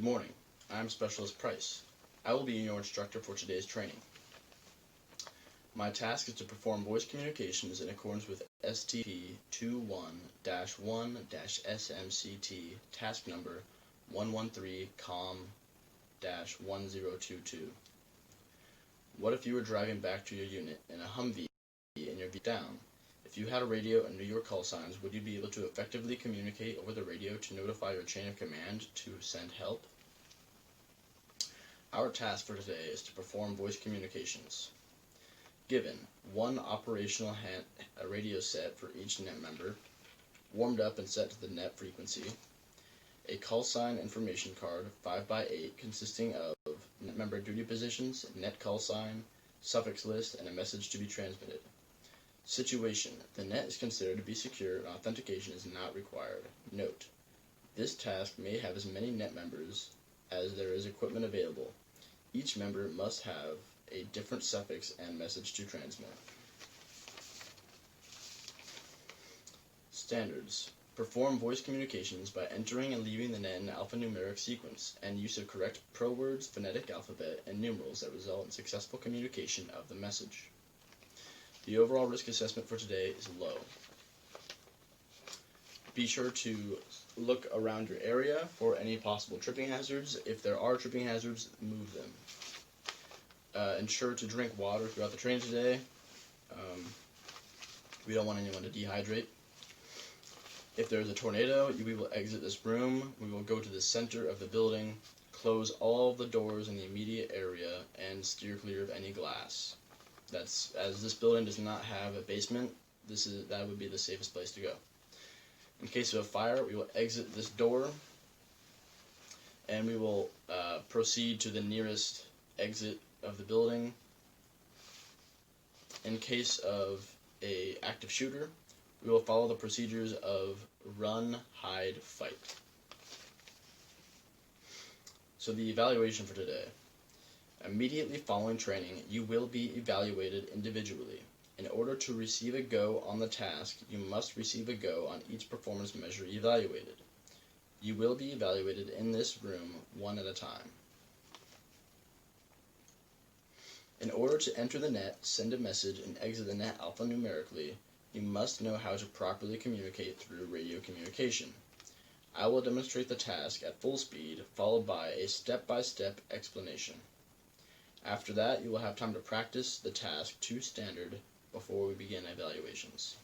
morning. I'm Specialist Price. I will be your instructor for today's training. My task is to perform voice communications in accordance with STP-21-1-SMCT task number 113-COM-1022. What if you were driving back to your unit in a Humvee and your beat down? If you had a radio and knew your call signs, would you be able to effectively communicate over the radio to notify your chain of command to send help? Our task for today is to perform voice communications. Given one operational radio set for each net member, warmed up and set to the net frequency, a call sign information card 5x8 consisting of net member duty positions, net call sign, suffix list, and a message to be transmitted. Situation: the net is considered to be secure and authentication is not required. Note: this task may have as many net members as there is equipment available. Each member must have a different suffix and message to transmit. Standards: perform voice communications by entering and leaving the net in alphanumeric sequence and use of correct pro words, phonetic alphabet, and numerals that result in successful communication of the message. The overall risk assessment for today is low. Be sure to look around your area for any possible tripping hazards. If there are tripping hazards, move them. Ensure to drink water throughout the training today. We don't want anyone to dehydrate. If there is a tornado, we will exit this room. We will go to the center of the building, close all of the doors in the immediate area, and steer clear of any glass. As this building does not have a basement, that would be the safest place to go. In case of a fire, we will exit this door, and we will proceed to the nearest exit of the building. In case of an active shooter, we will follow the procedures of run, hide, fight. So the evaluation for today. Immediately following training, you will be evaluated individually. In order to receive a go on the task, you must receive a go on each performance measure evaluated. You will be evaluated in this room one at a time. In order to enter the net, send a message, and exit the net alphanumerically, you must know how to properly communicate through radio communication. I will demonstrate the task at full speed, followed by a step-by-step explanation. After that, you will have time to practice the task to standard before we begin evaluations.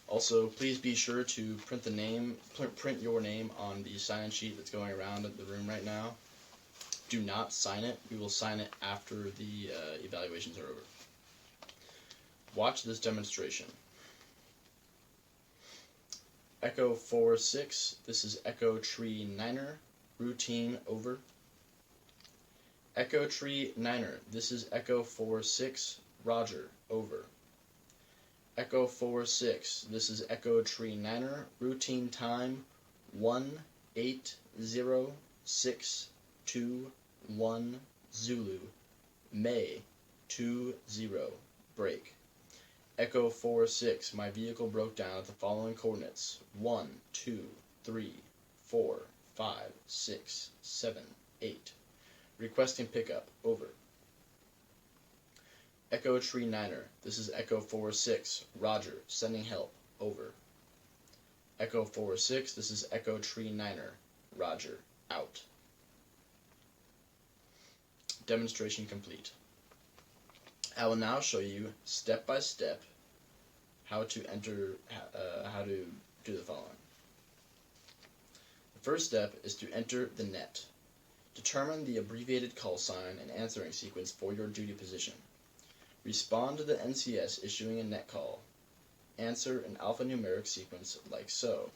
Also, please be sure to print your name on the sign-in sheet that's going around the room right now. Do not sign it. We will sign it after the evaluations are over. Watch this demonstration. Echo 4-6, this is Echo Tree Niner, routine over. Echo Tree Niner, this is Echo 4-6, Roger, over. Echo 4-6, this is Echo Tree Niner, routine time 18061 Zulu, May 20, break. Echo 4-6, my vehicle broke down at the following coordinates: 1, 2, 3, 4, 5, 6, 7, 8. Requesting pickup, over. Echo Tree Niner, this is Echo 4-6, Roger, sending help, over. Echo 4-6, this is Echo Tree Niner, Roger, out. Demonstration complete. I will now show you step by step how to do the following. The first step is to enter the net. Determine the abbreviated call sign and answering sequence for your duty position. Respond to the NCS issuing a net call. Answer an alphanumeric sequence like so.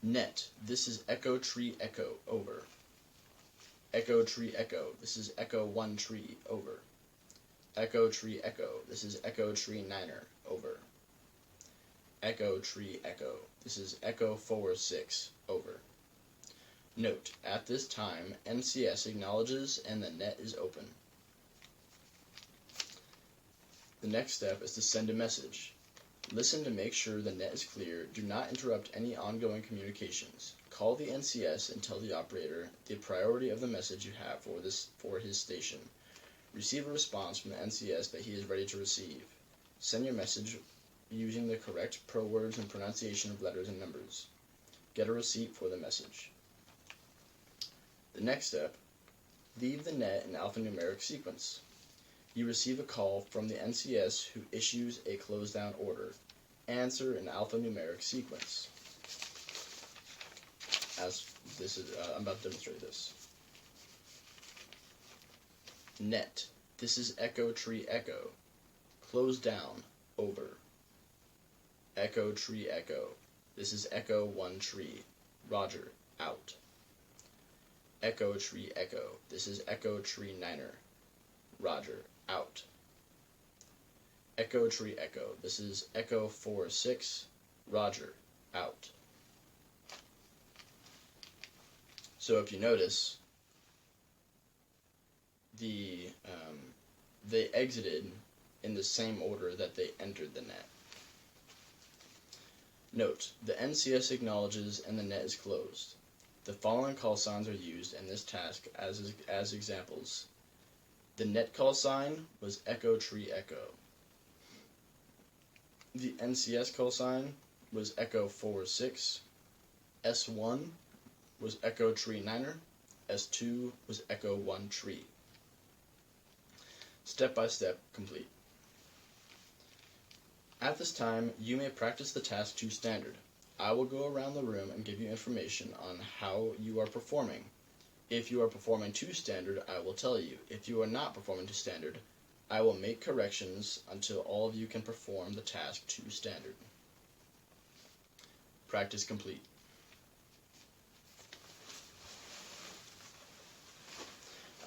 Net, this is Echo Tree Echo, over. Echo Tree Echo, this is Echo 1 Tree, over. Echo Tree Echo, this is Echo Tree Niner, over. Echo Tree Echo, this is Echo 4-6, over. Note, at this time, NCS acknowledges and the net is open. The next step is to send a message. Listen to make sure the net is clear. Do not interrupt any ongoing communications. Call the NCS and tell the operator the priority of the message you have for his station. Receive a response from the NCS that he is ready to receive. Send your message using the correct pro words and pronunciation of letters and numbers. Get a receipt for the message. The next step, leave the net in alphanumeric sequence. You receive a call from the NCS who issues a close-down order. Answer in alphanumeric sequence. I'm about to demonstrate this. Net. This is echo tree echo. Close down. Over. Echo tree echo. This is echo 1 tree. Roger. Out. Echo tree echo. This is echo tree niner. Roger. Out. Echo tree echo. This is echo 4-6. Roger. Out. So if you notice, they exited in the same order that they entered the net. Note, the NCS acknowledges and the net is closed. The following call signs are used in this task as examples. The net call sign was echo tree echo. The NCS call sign was echo 4-6. S1 was echo tree niner. S2 was echo 1 tree. Step by step complete. At this time, you may practice the task to standard. I will go around the room and give you information on how you are performing. If you are performing to standard, I will tell you. If you are not performing to standard, I will make corrections until all of you can perform the task to standard. Practice complete.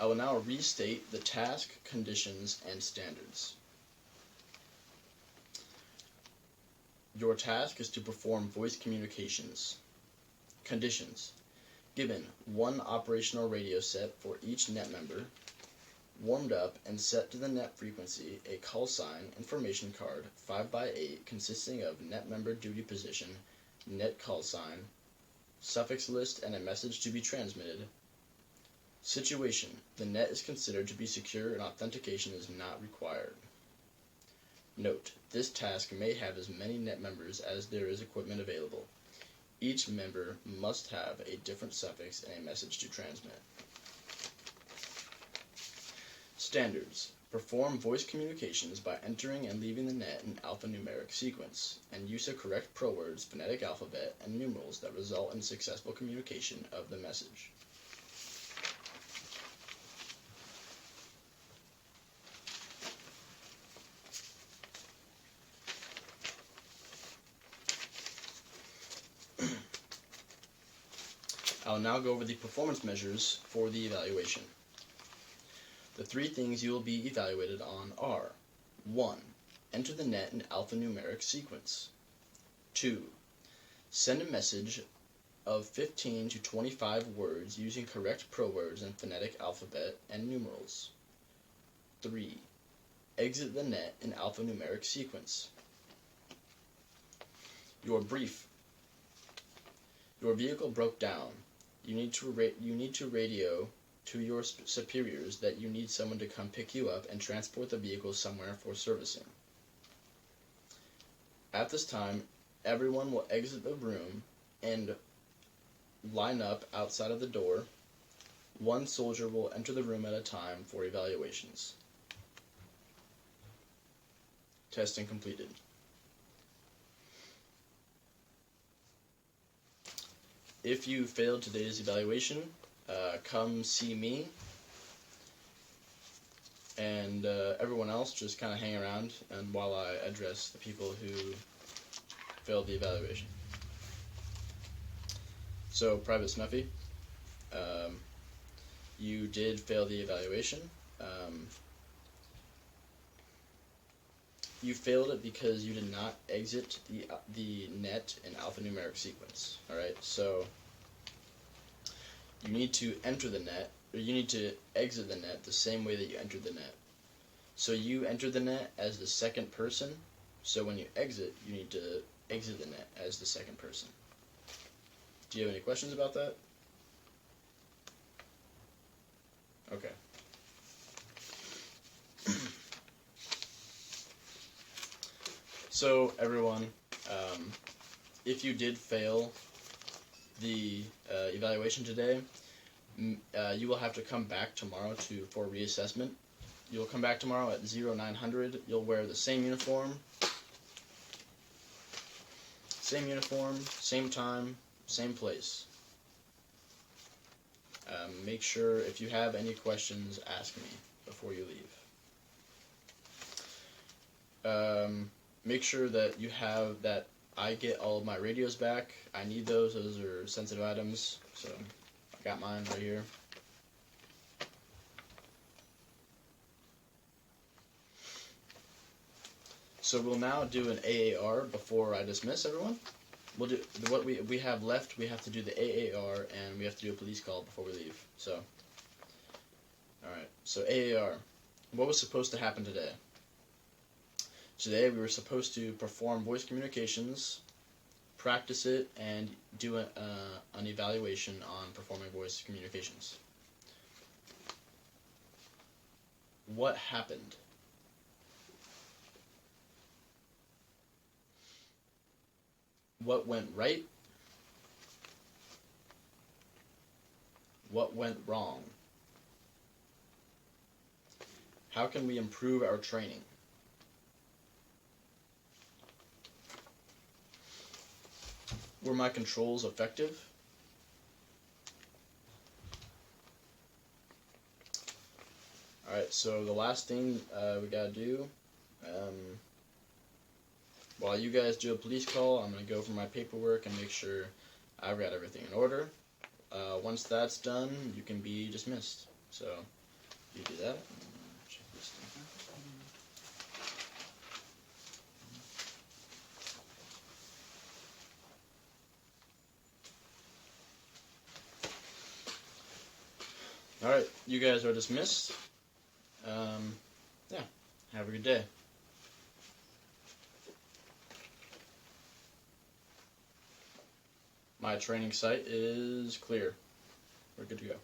I will now restate the task, conditions, and standards. Your task is to perform voice communications. Conditions. Given 1 operational radio set for each net member, warmed up and set to the net frequency, a call sign information card 5x8 consisting of net member duty position, net call sign, suffix list, and a message to be transmitted. Situation. The net is considered to be secure and authentication is not required. Note, this task may have as many net members as there is equipment available. Each member must have a different suffix and a message to transmit. Standards. Perform voice communications by entering and leaving the net in alphanumeric sequence, and use of correct pro words, phonetic alphabet, and numerals that result in successful communication of the message. I'll now go over the performance measures for the evaluation. The 3 things you will be evaluated on are: 1. Enter the net in alphanumeric sequence. 2. Send a message of 15 to 25 words using correct pro words and phonetic alphabet and numerals. 3. Exit the net in alphanumeric sequence. Your brief. Your vehicle broke down. You need to radio to your superiors that you need someone to come pick you up and transport the vehicle somewhere for servicing. At this time, everyone will exit the room and line up outside of the door. 1 soldier will enter the room at a time for evaluations. Testing completed. If you failed today's evaluation, come see me, and everyone else just kind of hang around and while I address the people who failed the evaluation. So, Private Snuffy, you did fail the evaluation. You failed it because you did not exit the net in alphanumeric sequence. Alright, so you need to enter the net, or you need to exit the net the same way that you entered the net. So you enter the net as the second person. So when you exit, you need to exit the net as the second person. Do you have any questions about that? Okay. So everyone, if you did fail the evaluation today, you will have to come back tomorrow for reassessment. You'll come back tomorrow at 0900. You'll wear the same uniform, same time, same place. Make sure if you have any questions, ask me before you leave. Make sure that I get all of my radios back. I need those. Those are sensitive items, so I got mine right here. So we'll now do an AAR before I dismiss everyone. We'll do what we have left. We have to do the AAR and we have to do a police call before we leave. So, all right. So AAR, what was supposed to happen today? Today we were supposed to perform voice communications, practice it, and do an evaluation on performing voice communications. What happened? What went right? What went wrong? How can we improve our training? Were my controls effective? Alright, so the last thing we gotta do, while you guys do a police call, I'm going to go for my paperwork and make sure I've got everything in order. Once that's done, you can be dismissed. So, you do that. Check this thing. Alright, you guys are dismissed. Yeah, have a good day. My training site is clear. We're good to go.